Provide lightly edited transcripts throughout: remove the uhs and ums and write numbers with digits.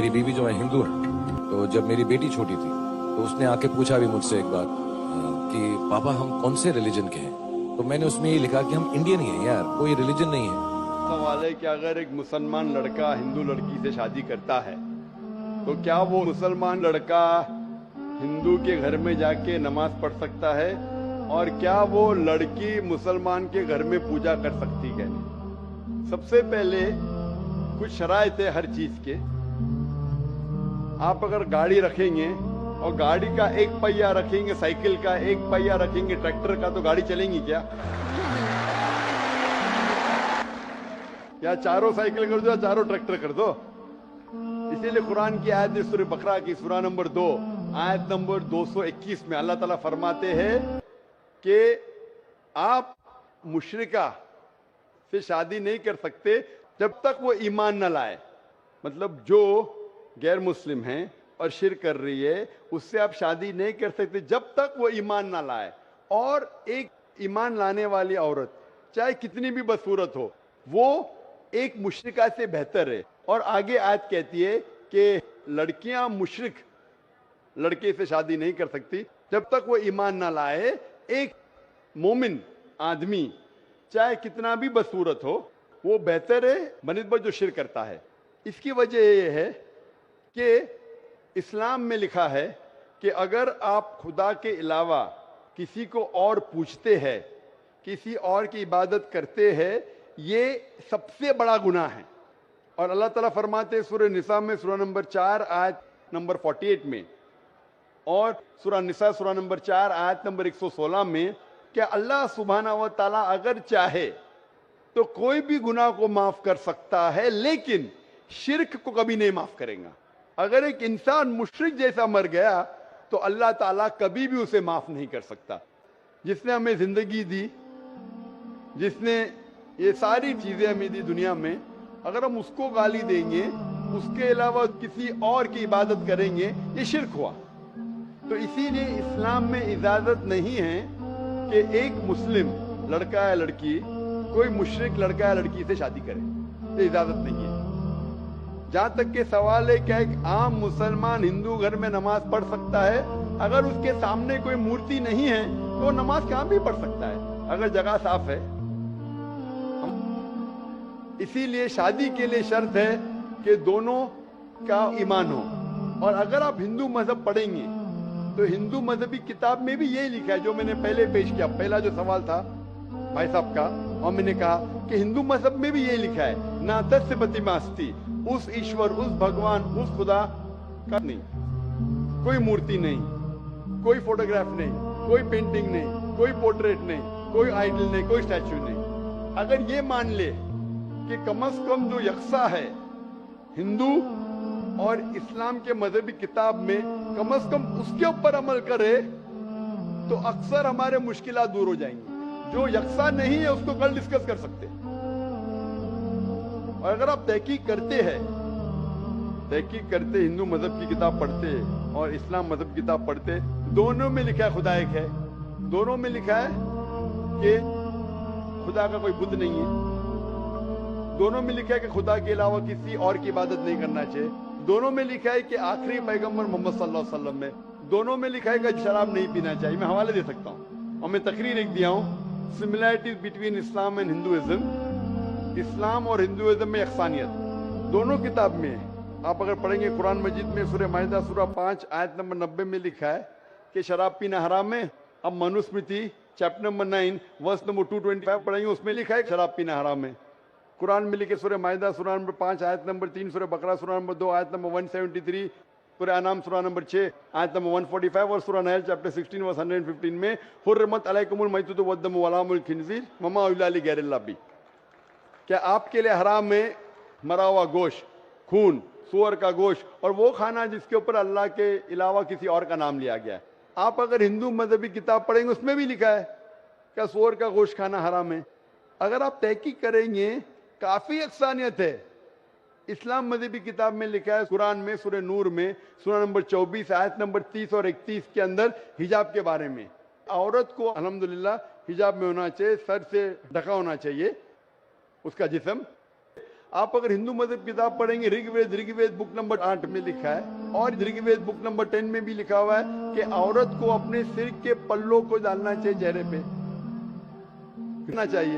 मेरी बीवी जो है हिंदू है, तो जब मेरी बेटी छोटी थी तो उसने आके पूछा भी मुझसे एक बार कि पापा हम कौन से रिलीजन के हैं, तो मैंने उसमें ये लिखा कि हम इंडियन ही हैं यार, कोई रिलीजन नहीं है। सवाल है कि अगर एक मुसलमान लड़का हिंदू लड़की से शादी करता है तो क्या वो मुसलमान लड़का हिंदू के घर में जाके नमाज पढ़ सकता है, और क्या वो लड़की मुसलमान के घर में पूजा कर सकती है? सबसे पहले कुछ शराइत है हर चीज के। आप अगर गाड़ी रखेंगे और गाड़ी का एक पहिया रखेंगे, साइकिल का एक पहिया रखेंगे, ट्रैक्टर का, तो गाड़ी चलेंगी क्या? या चारों साइकिल कर दो या चारों ट्रैक्टर कर दो। इसीलिए कुरान की आयत सूरह बकरा की सूरा नंबर 2 आयत नंबर 221 में अल्लाह ताला फरमाते हैं कि आप मुशरिका से शादी नहीं कर सकते जब तक वो ईमान न लाए। मतलब जो गैर मुस्लिम हैं और शिर्क कर रही है उससे आप शादी नहीं कर सकते जब तक वो ईमान ना लाए। और एक ईमान लाने वाली औरत चाहे कितनी भी बदसूरत हो वो एक मुशरिका से बेहतर है। और आगे आयत कहती है कि लड़कियां मुशरिक लड़के से शादी नहीं कर सकती जब तक वो ईमान ना लाए। एक मोमिन आदमी चाहे कितना भी बदसूरत हो वो बेहतर है बनिस्बत जो शिर्क करता है। इसकी वजह यह है कि इस्लाम में लिखा है कि अगर आप खुदा के अलावा किसी को और पूछते हैं, किसी और की इबादत करते हैं, ये सबसे बड़ा गुनाह है। और अल्लाह ताला फरमाते हैं सूरह निसा में सूरा नंबर 4 आयत नंबर 48 में, और सूरा निसा सूरा नंबर 4 आयत नंबर 116 में कि अल्लाह सुब्हाना व तआला अगर चाहे तो कोई भी गुनाह को माफ कर सकता है, लेकिन शिर्क को कभी नहीं माफ करेगा। अगर एक इंसान मुशरिक जैसा मर गया तो अल्लाह ताला कभी भी उसे माफ नहीं कर सकता। जिसने हमें जिंदगी दी, जिसने ये सारी चीजें हमें दी दुनिया में, अगर हम उसको गाली देंगे, उसके अलावा किसी और की इबादत करेंगे, ये शिर्क हुआ। तो इसीलिए इस्लाम में इजाजत नहीं है कि एक मुस्लिम लड़का या लड़की कोई मुशरिक लड़का या लड़की से शादी करे, ये इजाजत नहीं है। जहां तक के सवाल है क्या एक आम मुसलमान हिंदू घर में नमाज पढ़ सकता है? अगर उसके सामने कोई मूर्ति नहीं है तो नमाज कहां भी पढ़ सकता है अगर जगह साफ है। इसीलिए शादी के लिए शर्त है कि दोनों का ईमान हो। और अगर आप हिंदू मजहब पढ़ेंगे तो हिंदू मजहबी किताब में भी यही लिखा है जो मैंने पहले पेश किया, पहला जो सवाल था भाई साहब का, और मैंने कहा कि हिंदू मजहब में भी यही लिखा है, ना तस्य प्रतिमास्ती, उस ईश्वर, उस भगवान, उस खुदा का नहीं, कोई मूर्ति नहीं, कोई फोटोग्राफ नहीं, कोई पेंटिंग नहीं, कोई पोर्ट्रेट नहीं, कोई आइडल नहीं, कोई स्टैच्यू नहीं। अगर ये मान ले कि कम से कम जो यकसा है हिंदू और इस्लाम के मजहबी किताब में, कम से कम उसके ऊपर अमल करे तो अक्सर हमारे मुश्किलात दूर हो जाएंगी। जो यकसा नहीं है उसको कल डिस्कस कर सकते हैं। और अगर आप तहकीक करते हैं, तहकीक करते, हिंदू मजहब की किताब पढ़ते और इस्लाम मजहब की किताब पढ़ते, दोनों में लिखा है खुदा एक है, दोनों में लिखा है कि खुदा का कोई बुत नहीं है, दोनों में लिखा है कि खुदा के अलावा किसी और की इबादत नहीं करना चाहिए, दोनों में लिखा है कि आखिरी पैगंबर मोहम्मद सल्लल्लाहु अलैहि वसल्लम में, दोनों में लिखा है कि शराब नहीं पीना चाहिए। मैं हवाले दे सकता हूँ और मैं तकरीर एक दिया हूँ, similarities between Islam and Hinduism, इस्लाम और हिंदुइज्म में यकसानियत दोनों किताब में है। आप अगर पढ़ेंगे कुरान मजीद में सूरह माइदा सूरा 5 आयत नंबर 90 में लिखा है कि शराब पीना हराम है। अब Manusmriti chapter number 9 verse number 225 पढ़ेंगे, उसमें लिखा है शराब पीना हराम है। कुरान में लिखे सूरह माइदा सूरा नंबर 5 आयत नंबर 3, सूरह बकरा सूरा नंबर 2 आयत नंबर 173, सूरह अनाम सूरा नंबर 6 आयत नंबर 145 और सूरह नहल चैप्टर 16 वर्स 115 में हुर्रिमत अलैकुमुल मैततु वद्दमु वलहमुल खिंजीर वमा उहिल्ला लिगैरिल्लाह बिही। क्या आपके लिए हराम है मरा हुआ गोश्त, खून, सूअर का गोश्त और वो खाना जिसके ऊपर अल्लाह के अलावा किसी और का नाम लिया गया है? आप अगर हिंदू मजहबी किताब पढ़ेंगे उसमें भी लिखा है क्या सूअर का गोश्त खाना हराम है। अगर आप तहकीक करेंगे काफी यकसानियत है। इस्लाम मजहबी किताब में लिखा है कुरान में सूरह नूर में सूरा नंबर 24 आयत नंबर 30 और 31 के अंदर हिजाब के बारे में, औरत को अल्हम्दुलिल्लाह हिजाब में होना चाहिए, सर से ढका होना चाहिए उसका जिस्म। आप अगर हिंदू मजहब की किताब पढ़ेंगे, ऋग्वेद बुक नंबर 8 में लिखा है और ऋग्वेद बुक नंबर 10 में भी लिखा हुआ है कि औरत को अपने सिर के पल्लों को डालना चाहिए चेहरे पे, करना चाहिए।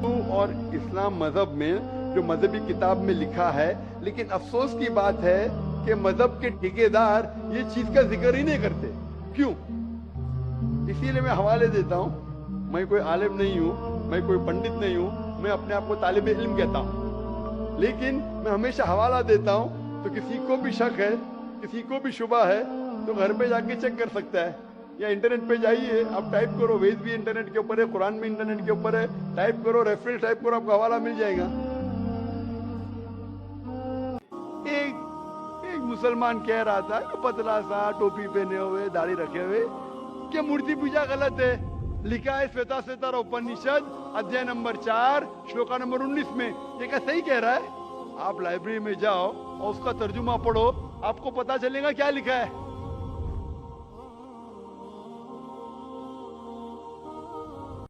तो और इस्लाम मजहब में जो मजहबी किताब में लिखा है, लेकिन अफसोस की बात है कि मजहब के ठेकेदार ये चीज का जिक्र ही नहीं करते। क्यों? इसीलिए मैं हवाले देता हूँ। मैं कोई आलिम नहीं हूँ, मैं कोई पंडित नहीं हूँ, मैं अपने आप को तालिब इल्म कहता हूँ, लेकिन मैं हमेशा हवाला देता हूँ। तो किसी को भी शक है, किसी को भी शुबा है, तो घर पे जाके चेक कर सकता है, या इंटरनेट पे जाइए, आप टाइप करो, वेद भी इंटरनेट के ऊपर है, कुरान भी इंटरनेट के ऊपर है, टाइप करो, रेफरेंस टाइप करो, आपको हवाला मिल जाएगा। एक मुसलमान कह रहा था, पतला सा, टोपी पहने हुए, दाढ़ी रखे हुए, कि मूर्ति पूजा गलत है। लिखा है श्वेताश्वेतर उपनिषद अध्याय नंबर 4 श्लोका नंबर 19 में। ये क्या सही कह रहा है? आप लाइब्रेरी में जाओ और उसका तर्जुमा पढ़ो, आपको पता चलेगा क्या लिखा है।